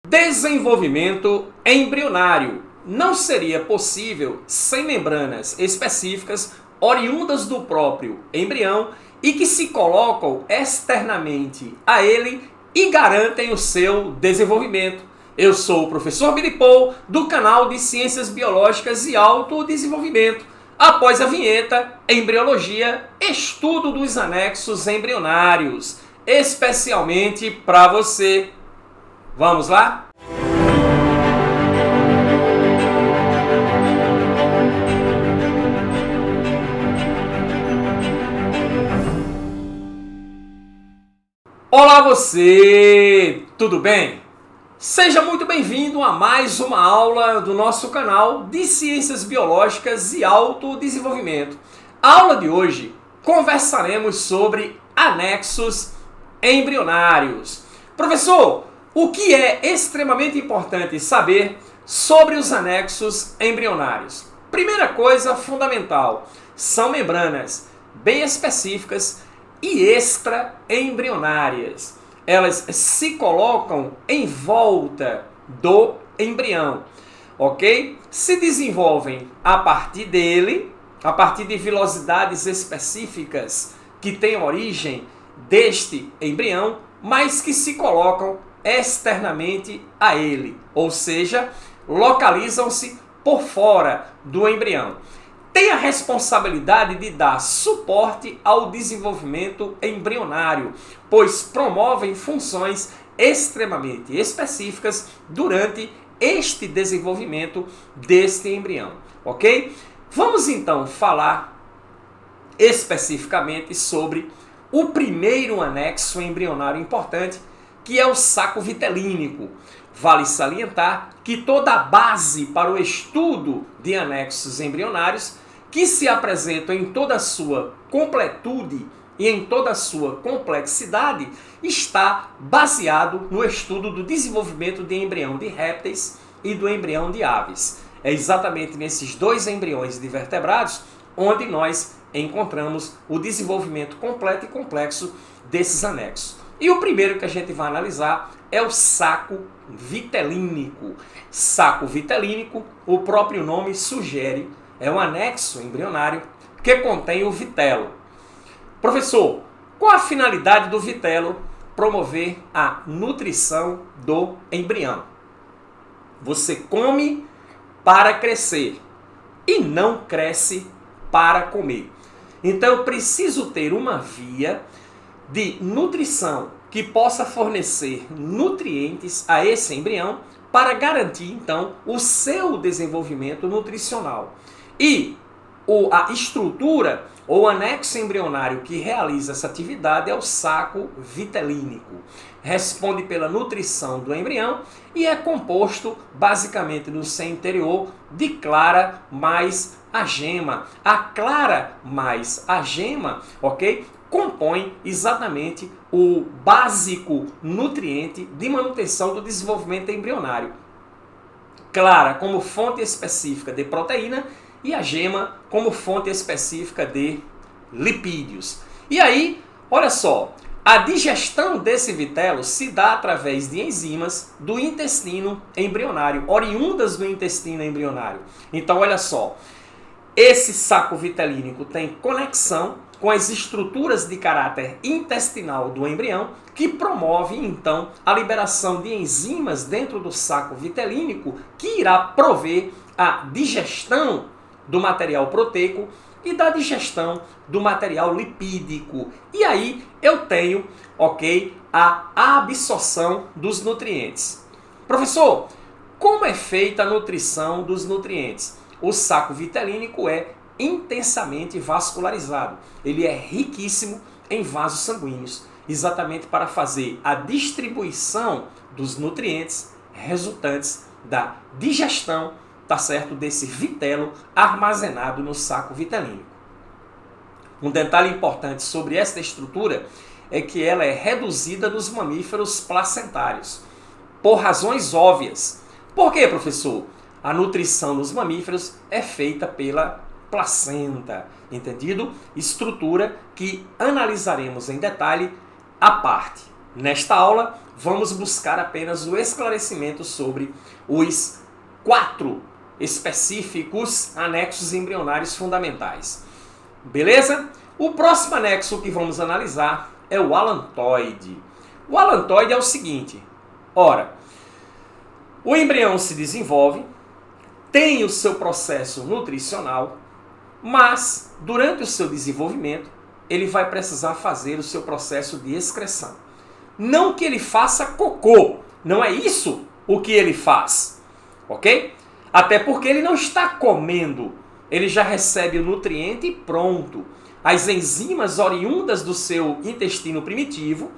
Desenvolvimento embrionário não seria possível sem membranas específicas oriundas do próprio embrião e que se colocam externamente a ele e garantem o seu desenvolvimento. Eu sou o professor Billy Paul, do canal de Ciências Biológicas e Autodesenvolvimento. Após a vinheta, embriologia, estudo dos anexos embrionários, especialmente para você. Vamos lá? Olá você, tudo bem? Seja muito bem-vindo a mais uma aula do nosso canal de Ciências Biológicas e Autodesenvolvimento. A aula de hoje conversaremos sobre anexos embrionários. Professor, o que é extremamente importante saber sobre os anexos embrionários? Primeira coisa fundamental, são membranas bem específicas e extraembrionárias. Elas se colocam em volta do embrião, ok? Se desenvolvem a partir dele, a partir de vilosidades específicas que têm origem deste embrião, mas que se colocam externamente a ele, ou seja, localizam-se por fora do embrião. Tem a responsabilidade de dar suporte ao desenvolvimento embrionário, pois promovem funções extremamente específicas durante este desenvolvimento deste embrião, ok? Vamos então falar especificamente sobre o primeiro anexo embrionário importante, que é o saco vitelínico. Vale salientar que toda a base para o estudo de anexos embrionários, que se apresentam em toda a sua completude e em toda a sua complexidade, está baseado no estudo do desenvolvimento de embrião de répteis e do embrião de aves. É exatamente nesses dois embriões de vertebrados onde nós encontramos o desenvolvimento completo e complexo desses anexos. E o primeiro que a gente vai analisar é o saco vitelínico. Saco vitelínico, o próprio nome sugere, é um anexo embrionário que contém o vitelo. Professor, qual a finalidade do vitelo? Promover a nutrição do embrião. Você come para crescer e não cresce para comer. Então eu preciso ter uma via de nutrição que possa fornecer nutrientes a esse embrião para garantir então o seu desenvolvimento nutricional. E a estrutura ou anexo embrionário que realiza essa atividade é o saco vitelínico. Responde pela nutrição do embrião e é composto basicamente no seu interior de clara mais a gema. A clara mais a gema, ok? Compõe exatamente o básico nutriente de manutenção do desenvolvimento embrionário. Clara como fonte específica de proteína e a gema como fonte específica de lipídios. E aí, olha só, a digestão desse vitelo se dá através de enzimas do intestino embrionário, oriundas do intestino embrionário. Então, olha só, esse saco vitelínico tem conexão com as estruturas de caráter intestinal do embrião, que promove, então, a liberação de enzimas dentro do saco vitelínico, que irá prover a digestão do material proteico e da digestão do material lipídico. E aí eu tenho, ok, a absorção dos nutrientes. Professor, como é feita a nutrição dos nutrientes? O saco vitelínico é intensamente vascularizado. Ele é riquíssimo em vasos sanguíneos, exatamente para fazer a distribuição dos nutrientes resultantes da digestão, tá certo, desse vitelo armazenado no saco vitelínico. Um detalhe importante sobre esta estrutura é que ela é reduzida nos mamíferos placentários, por razões óbvias. Por quê, professor? A nutrição nos mamíferos é feita pela placenta, entendido? Estrutura que analisaremos em detalhe à parte. Nesta aula, vamos buscar apenas o esclarecimento sobre os 4 específicos anexos embrionários fundamentais. Beleza? O próximo anexo que vamos analisar é o alantoide. O alantoide é o seguinte: ora, o embrião se desenvolve, tem o seu processo nutricional, mas durante o seu desenvolvimento ele vai precisar fazer o seu processo de excreção. Não que ele faça cocô, não é isso o que ele faz, ok? Até porque ele não está comendo, ele já recebe o nutriente pronto. As enzimas oriundas do seu intestino primitivo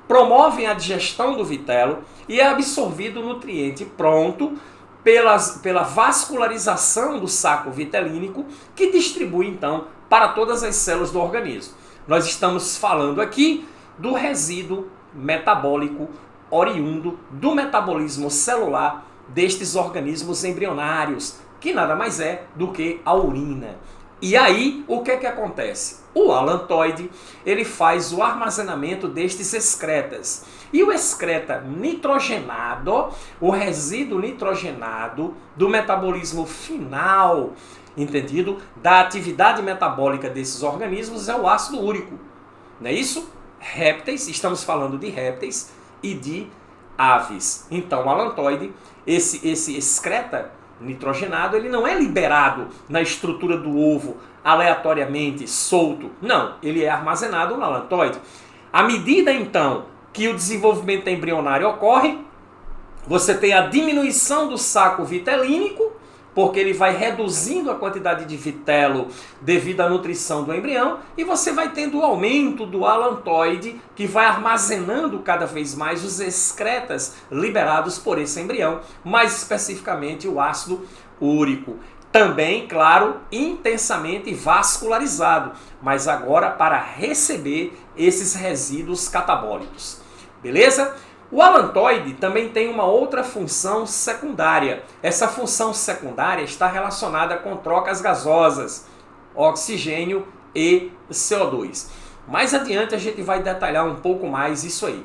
promovem a digestão do vitelo e é absorvido o nutriente pronto pela vascularização do saco vitelínico, que distribui então para todas as células do organismo. Nós estamos falando aqui do resíduo metabólico oriundo do metabolismo celular destes organismos embrionários, que nada mais é do que a urina. E aí, o que acontece? O alantoide, ele faz o armazenamento destes excretas. E o excreta nitrogenado, o resíduo nitrogenado do metabolismo final, entendido? Da atividade metabólica desses organismos é o ácido úrico. Não é isso? Répteis, estamos falando de répteis e de aves. Então, o alantoide, esse excreta nitrogenado, ele não é liberado na estrutura do ovo aleatoriamente, solto. Não, ele é armazenado no alantoide. À medida, então, que o desenvolvimento embrionário ocorre, você tem a diminuição do saco vitelínico, porque ele vai reduzindo a quantidade de vitelo devido à nutrição do embrião, e você vai tendo o aumento do alantoide, que vai armazenando cada vez mais os excretas liberados por esse embrião, mais especificamente o ácido úrico. Também, claro, intensamente vascularizado, mas agora para receber esses resíduos catabólicos. Beleza? O alantoide também tem uma outra função secundária. Essa função secundária está relacionada com trocas gasosas, oxigênio e CO2. Mais adiante a gente vai detalhar um pouco mais isso aí.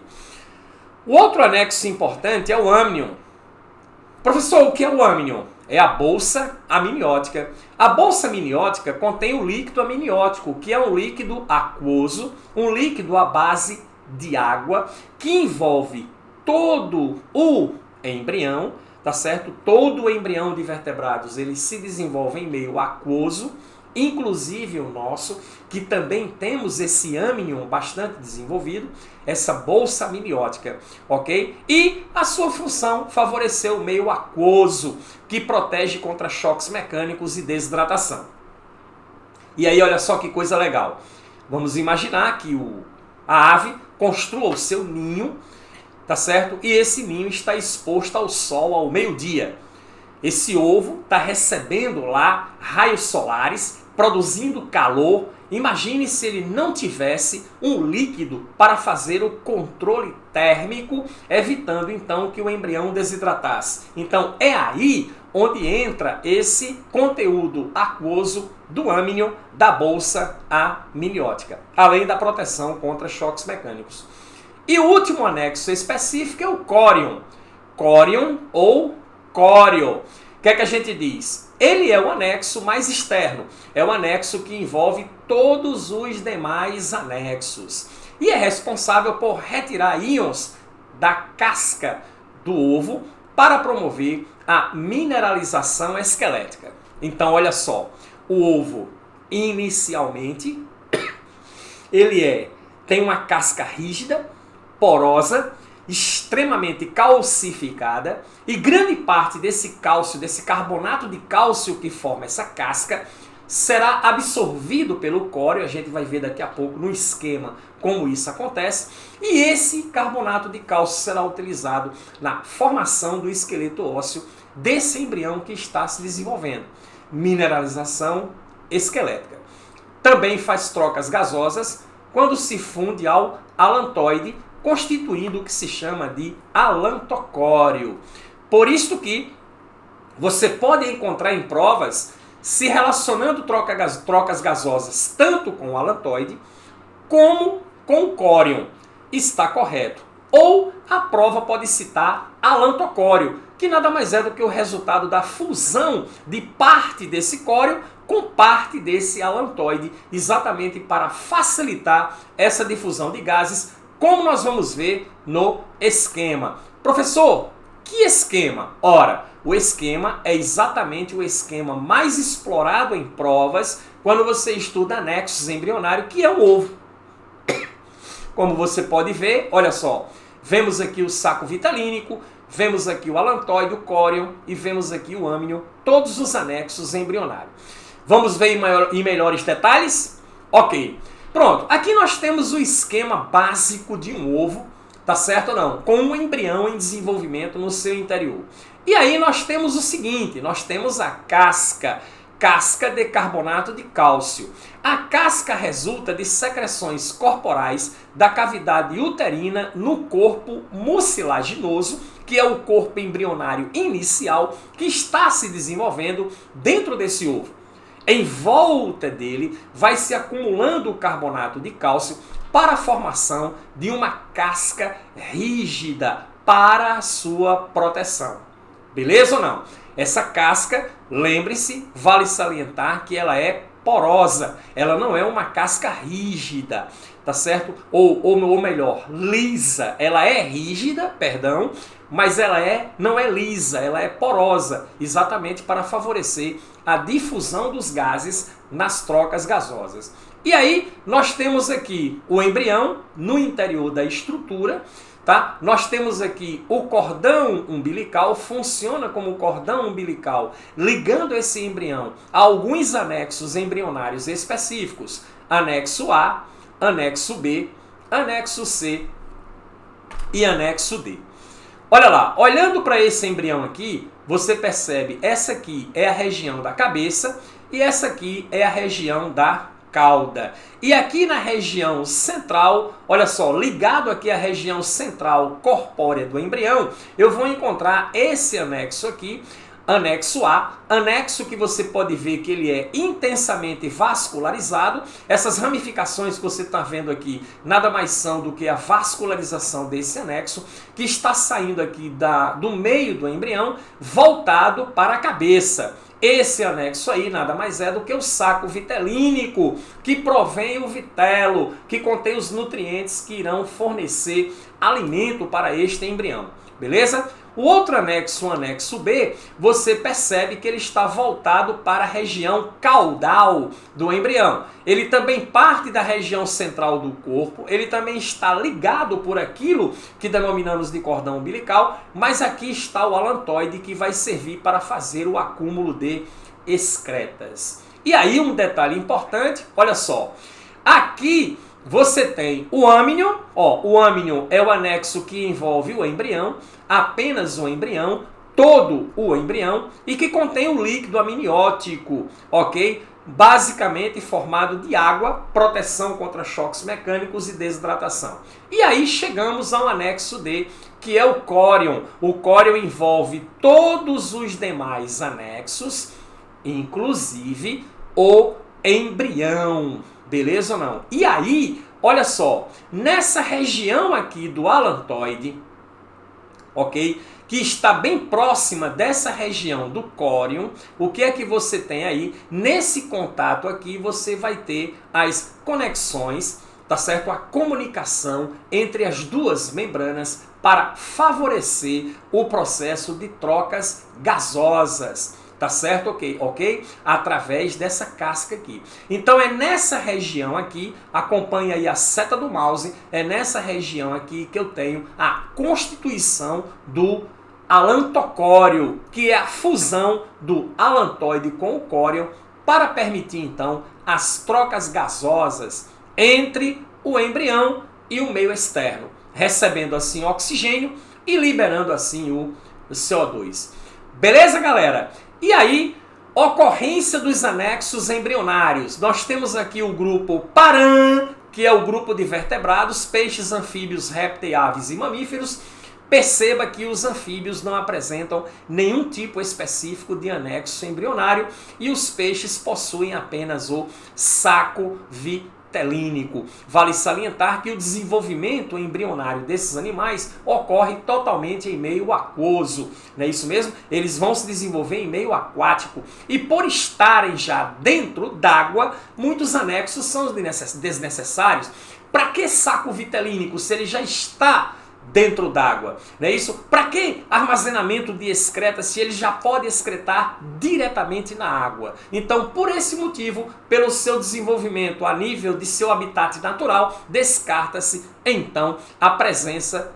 O outro anexo importante é o amnion. Professor, o que é o amnion? É a bolsa amniótica. A bolsa amniótica contém o líquido amniótico, que é um líquido aquoso, um líquido à base de água, que envolve todo o embrião, tá certo? Todo o embrião de vertebrados, ele se desenvolve em meio aquoso, inclusive o nosso, que também temos esse amnion bastante desenvolvido, essa bolsa amniótica, ok? E a sua função favorecer o meio aquoso, que protege contra choques mecânicos e desidratação. E aí, olha só que coisa legal. Vamos imaginar que a ave construa o seu ninho, tá certo? E esse ninho está exposto ao sol ao meio-dia. Esse ovo está recebendo lá raios solares, produzindo calor. Imagine se ele não tivesse um líquido para fazer o controle térmico, evitando então que o embrião desidratasse. Então é aí onde entra esse conteúdo aquoso do amnion da bolsa amniótica, além da proteção contra choques mecânicos. E o último anexo específico é o corion. Corion ou córeo. O que é que a gente diz? Ele é o anexo mais externo. É o anexo que envolve todos os demais anexos. E é responsável por retirar íons da casca do ovo para promover a mineralização esquelética. Então, olha só. O ovo, inicialmente, ele tem uma casca rígida, porosa, extremamente calcificada, e grande parte desse cálcio, desse carbonato de cálcio que forma essa casca, será absorvido pelo córeo. A gente vai ver daqui a pouco no esquema como isso acontece, e esse carbonato de cálcio será utilizado na formação do esqueleto ósseo desse embrião que está se desenvolvendo. Mineralização esquelética. Também faz trocas gasosas quando se funde ao alantoide, constituindo o que se chama de alantocóreo. Por isso que você pode encontrar em provas se relacionando trocas gasosas tanto com o alantoide como com o córion. Está correto. Ou a prova pode citar alantocório, que nada mais é do que o resultado da fusão de parte desse córeo com parte desse alantoide, exatamente para facilitar essa difusão de gases, como nós vamos ver no esquema. Professor, que esquema? Ora, o esquema é exatamente o esquema mais explorado em provas quando você estuda anexos embrionários, que é o ovo. Como você pode ver, olha só, vemos aqui o saco vitalínico, vemos aqui o alantoide, o córion e vemos aqui o âmnio, todos os anexos embrionários. Vamos ver em melhores detalhes? Ok. Pronto, aqui nós temos o esquema básico de um ovo, tá certo ou não? Com um embrião em desenvolvimento no seu interior. E aí nós temos o seguinte, nós temos a casca de carbonato de cálcio. A casca resulta de secreções corporais da cavidade uterina no corpo mucilaginoso, que é o corpo embrionário inicial que está se desenvolvendo dentro desse ovo. Em volta dele vai se acumulando o carbonato de cálcio para a formação de uma casca rígida para a sua proteção. Beleza ou não? Essa casca, lembre-se, vale salientar que ela é porosa. Ela não é uma casca rígida, tá certo? Ou melhor, lisa. Ela é rígida, perdão, mas ela não é lisa, ela é porosa, exatamente para favorecer a difusão dos gases nas trocas gasosas. E aí, nós temos aqui o embrião no interior da estrutura, tá? Nós temos aqui o cordão umbilical, funciona como cordão umbilical, ligando esse embrião a alguns anexos embrionários específicos, anexo A, anexo B, anexo C e anexo D. Olha lá, olhando para esse embrião aqui, você percebe, essa aqui é a região da cabeça e essa aqui é a região da cauda. E aqui na região central, olha só, ligado aqui à região central corpórea do embrião, eu vou encontrar esse anexo aqui, anexo A, anexo que você pode ver que ele é intensamente vascularizado. Essas ramificações que você está vendo aqui nada mais são do que a vascularização desse anexo, que está saindo aqui do meio do embrião, voltado para a cabeça. Esse anexo aí nada mais é do que o saco vitelínico, que provém o vitelo, que contém os nutrientes que irão fornecer alimento para este embrião. Beleza? O outro anexo, o anexo B, você percebe que ele está voltado para a região caudal do embrião. Ele também parte da região central do corpo, ele também está ligado por aquilo que denominamos de cordão umbilical, mas aqui está o alantoide que vai servir para fazer o acúmulo de excretas. E aí um detalhe importante, olha só, aqui você tem o âmnio, o âmnio é o anexo que envolve o embrião, apenas o embrião, todo o embrião, e que contém o líquido amniótico, ok? Basicamente formado de água, proteção contra choques mecânicos e desidratação. E aí chegamos ao anexo D, que é o córion. O córion envolve todos os demais anexos, inclusive o embrião. Beleza ou não? E aí, olha só, nessa região aqui do alantoide, ok? Que está bem próxima dessa região do córion, o que é que você tem aí? Nesse contato aqui você vai ter as conexões, tá certo? A comunicação entre as duas membranas para favorecer o processo de trocas gasosas. Tá certo? Ok? Através dessa casca aqui. Então é nessa região aqui, acompanhe aí a seta do mouse, é nessa região aqui que eu tenho a constituição do alantocório, que é a fusão do alantoide com o córion para permitir então as trocas gasosas entre o embrião e o meio externo, recebendo assim oxigênio e liberando assim o CO2. Beleza, galera? E aí, ocorrência dos anexos embrionários. Nós temos aqui o grupo Paran, que é o grupo de vertebrados, peixes, anfíbios, répteis, aves e mamíferos. Perceba que os anfíbios não apresentam nenhum tipo específico de anexo embrionário e os peixes possuem apenas o saco vitalínico. vitelínico. Vale salientar que o desenvolvimento embrionário desses animais ocorre totalmente em meio aquoso. Não é isso mesmo? Eles vão se desenvolver em meio aquático. E por estarem já dentro d'água, muitos anexos são desnecessários. Para que saco vitelínico se ele já está dentro d'água? Não é isso? Para que armazenamento de excreta se ele já pode excretar diretamente na água? Então, por esse motivo, pelo seu desenvolvimento a nível de seu habitat natural, descarta-se então a presença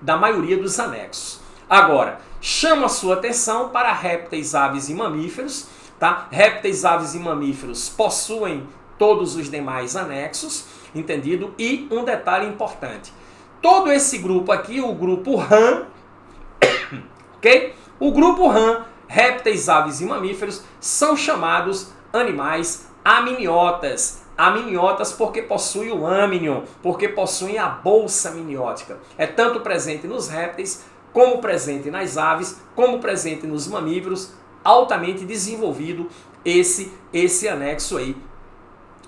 da maioria dos anexos. Agora, chamo a sua atenção para répteis, aves e mamíferos. Tá? Répteis, aves e mamíferos possuem todos os demais anexos, entendido? E um detalhe importante. Todo esse grupo aqui, o grupo RAM, ok? O grupo RAM, répteis, aves e mamíferos, são chamados animais aminiotas. Aminiotas porque possuem o âmnion, porque possuem a bolsa amniótica. É tanto presente nos répteis, como presente nas aves, como presente nos mamíferos, altamente desenvolvido esse anexo aí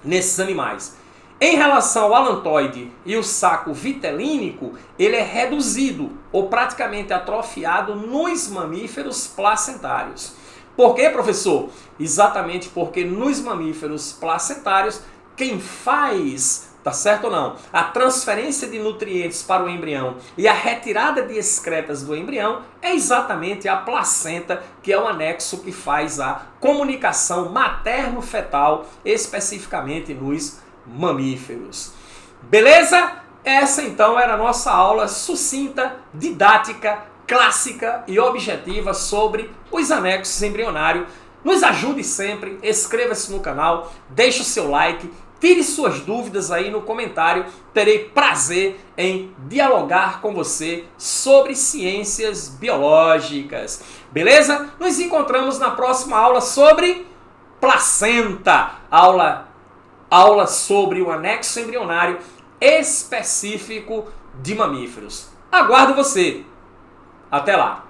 nesses animais. Em relação ao alantoide e o saco vitelínico, ele é reduzido ou praticamente atrofiado nos mamíferos placentários. Por quê, professor? Exatamente porque nos mamíferos placentários, quem faz, tá certo ou não, a transferência de nutrientes para o embrião e a retirada de excretas do embrião é exatamente a placenta, que é o anexo que faz a comunicação materno-fetal, especificamente nos mamíferos. Beleza? Essa então era a nossa aula sucinta, didática, clássica e objetiva sobre os anexos embrionários. Nos ajude sempre, inscreva-se no canal, deixe o seu like, tire suas dúvidas aí no comentário. Terei prazer em dialogar com você sobre ciências biológicas. Beleza? Nos encontramos na próxima aula sobre placenta. Aula sobre o anexo embrionário específico de mamíferos. Aguardo você. Até lá!